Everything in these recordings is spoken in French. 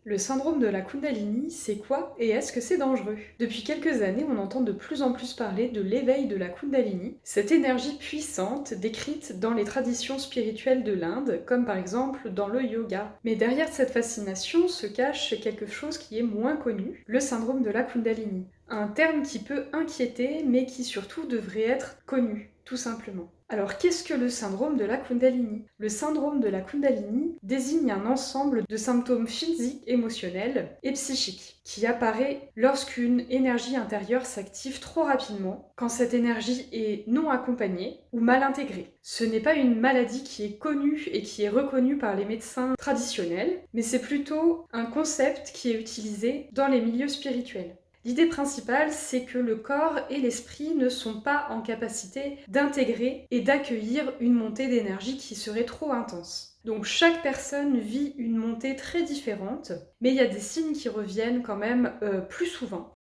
Le syndrome de la Kundalini, c'est quoi et est-ce que c'est dangereux? Depuis quelques années, on entend de plus en plus parler de l'éveil de la Kundalini, cette énergie puissante décrite dans les traditions spirituelles de l'Inde, comme par exemple dans le yoga. Mais derrière cette fascination se cache quelque chose qui est moins connu, le syndrome de la Kundalini. Un terme qui peut inquiéter, mais qui surtout devrait être connu, tout simplement. Alors qu'est-ce que le syndrome de la Kundalini? Le syndrome de la Kundalini désigne un ensemble de symptômes physiques, émotionnels et psychiques qui apparaît lorsqu'une énergie intérieure s'active trop rapidement, quand cette énergie est non accompagnée ou mal intégrée. Ce n'est pas une maladie qui est connue et qui est reconnue par les médecins traditionnels, mais c'est plutôt un concept qui est utilisé dans les milieux spirituels. L'idée principale, c'est que le corps et l'esprit ne sont pas en capacité d'intégrer et d'accueillir une montée d'énergie qui serait trop intense. Donc chaque personne vit une montée très différente, mais il y a des signes qui reviennent quand même plus souvent.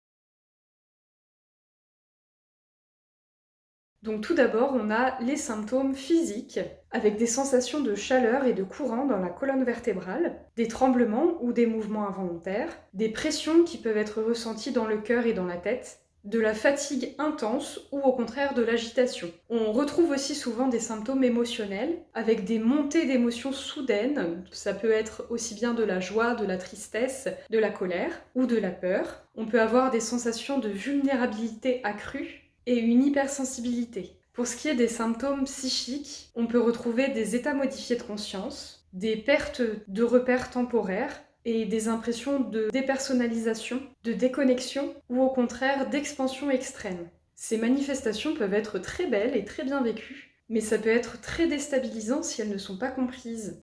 Donc tout d'abord, on a les symptômes physiques, avec des sensations de chaleur et de courant dans la colonne vertébrale, des tremblements ou des mouvements involontaires, des pressions qui peuvent être ressenties dans le cœur et dans la tête, de la fatigue intense ou au contraire de l'agitation. On retrouve aussi souvent des symptômes émotionnels, avec des montées d'émotions soudaines, ça peut être aussi bien de la joie, de la tristesse, de la colère ou de la peur. On peut avoir des sensations de vulnérabilité accrue, et une hypersensibilité. Pour ce qui est des symptômes psychiques, on peut retrouver des états modifiés de conscience, des pertes de repères temporaires et des impressions de dépersonnalisation, de déconnexion ou au contraire d'expansion extrême. Ces manifestations peuvent être très belles et très bien vécues, mais ça peut être très déstabilisant si elles ne sont pas comprises.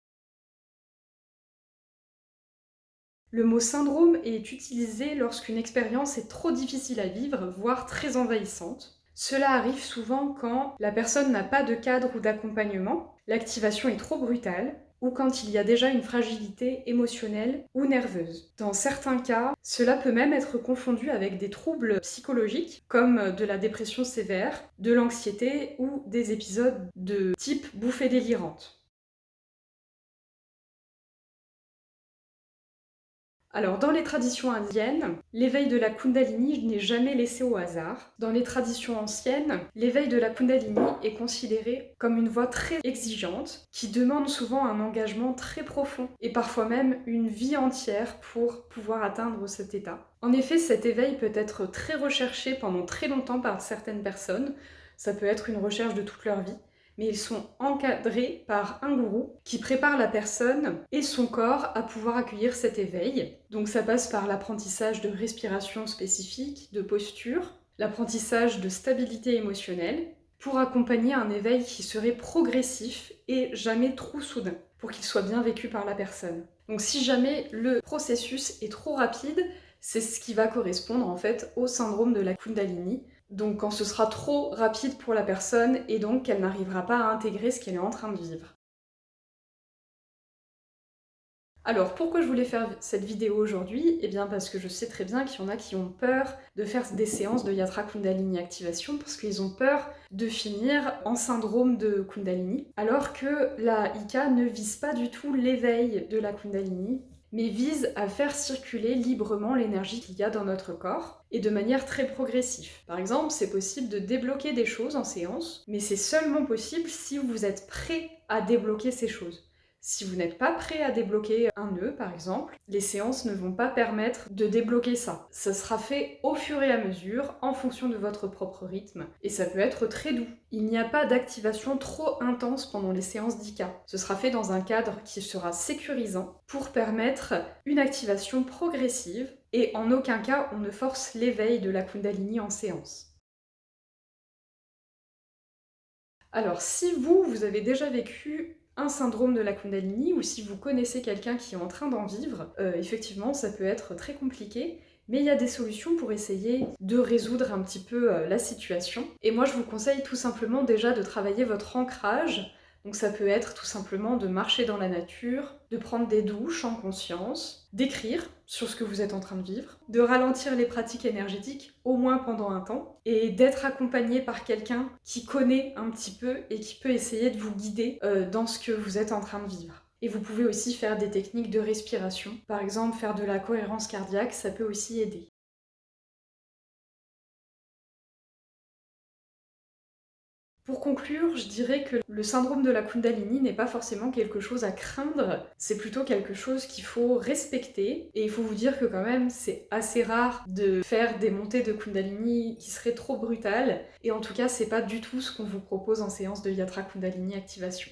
Le mot syndrome est utilisé lorsqu'une expérience est trop difficile à vivre, voire très envahissante. Cela arrive souvent quand la personne n'a pas de cadre ou d'accompagnement, l'activation est trop brutale, ou quand il y a déjà une fragilité émotionnelle ou nerveuse. Dans certains cas, cela peut même être confondu avec des troubles psychologiques, comme de la dépression sévère, de l'anxiété ou des épisodes de type bouffée délirante. Alors, dans les traditions indiennes, l'éveil de la Kundalini n'est jamais laissé au hasard. Dans les traditions anciennes, l'éveil de la Kundalini est considéré comme une voie très exigeante, qui demande souvent un engagement très profond, et parfois même une vie entière pour pouvoir atteindre cet état. En effet, cet éveil peut être très recherché pendant très longtemps par certaines personnes, ça peut être une recherche de toute leur vie, mais ils sont encadrés par un gourou qui prépare la personne et son corps à pouvoir accueillir cet éveil. Donc ça passe par l'apprentissage de respiration spécifique, de posture, l'apprentissage de stabilité émotionnelle, pour accompagner un éveil qui serait progressif et jamais trop soudain, pour qu'il soit bien vécu par la personne. Donc si jamais le processus est trop rapide, c'est ce qui va correspondre en fait au syndrome de la Kundalini, donc quand ce sera trop rapide pour la personne et donc qu'elle n'arrivera pas à intégrer ce qu'elle est en train de vivre. Alors pourquoi je voulais faire cette vidéo aujourd'hui? Eh bien parce que je sais très bien qu'il y en a qui ont peur de faire des séances de Yatra Kundalini Activation parce qu'ils ont peur de finir en syndrome de Kundalini, alors que la IK ne vise pas du tout l'éveil de la Kundalini, mais vise à faire circuler librement l'énergie qu'il y a dans notre corps, et de manière très progressive. Par exemple, c'est possible de débloquer des choses en séance, mais c'est seulement possible si vous êtes prêt à débloquer ces choses. Si vous n'êtes pas prêt à débloquer un nœud, par exemple, les séances ne vont pas permettre de débloquer ça. Ça sera fait au fur et à mesure, en fonction de votre propre rythme, et ça peut être très doux. Il n'y a pas d'activation trop intense pendant les séances d'IK. Ce sera fait dans un cadre qui sera sécurisant pour permettre une activation progressive, et en aucun cas on ne force l'éveil de la Kundalini en séance. Alors, si vous avez déjà vécu un syndrome de la Kundalini, ou si vous connaissez quelqu'un qui est en train d'en vivre, effectivement, ça peut être très compliqué, mais il y a des solutions pour essayer de résoudre un petit peu la situation. Et moi, je vous conseille tout simplement déjà de travailler votre ancrage. Donc ça peut être tout simplement de marcher dans la nature, de prendre des douches en conscience, d'écrire sur ce que vous êtes en train de vivre, de ralentir les pratiques énergétiques au moins pendant un temps, et d'être accompagné par quelqu'un qui connaît un petit peu et qui peut essayer de vous guider dans ce que vous êtes en train de vivre. Et vous pouvez aussi faire des techniques de respiration. Par exemple, faire de la cohérence cardiaque, ça peut aussi aider. Pour conclure, je dirais que le syndrome de la Kundalini n'est pas forcément quelque chose à craindre, c'est plutôt quelque chose qu'il faut respecter. Et il faut vous dire que quand même, c'est assez rare de faire des montées de Kundalini qui seraient trop brutales. Et en tout cas, c'est pas du tout ce qu'on vous propose en séance de Yatra Kundalini Activation.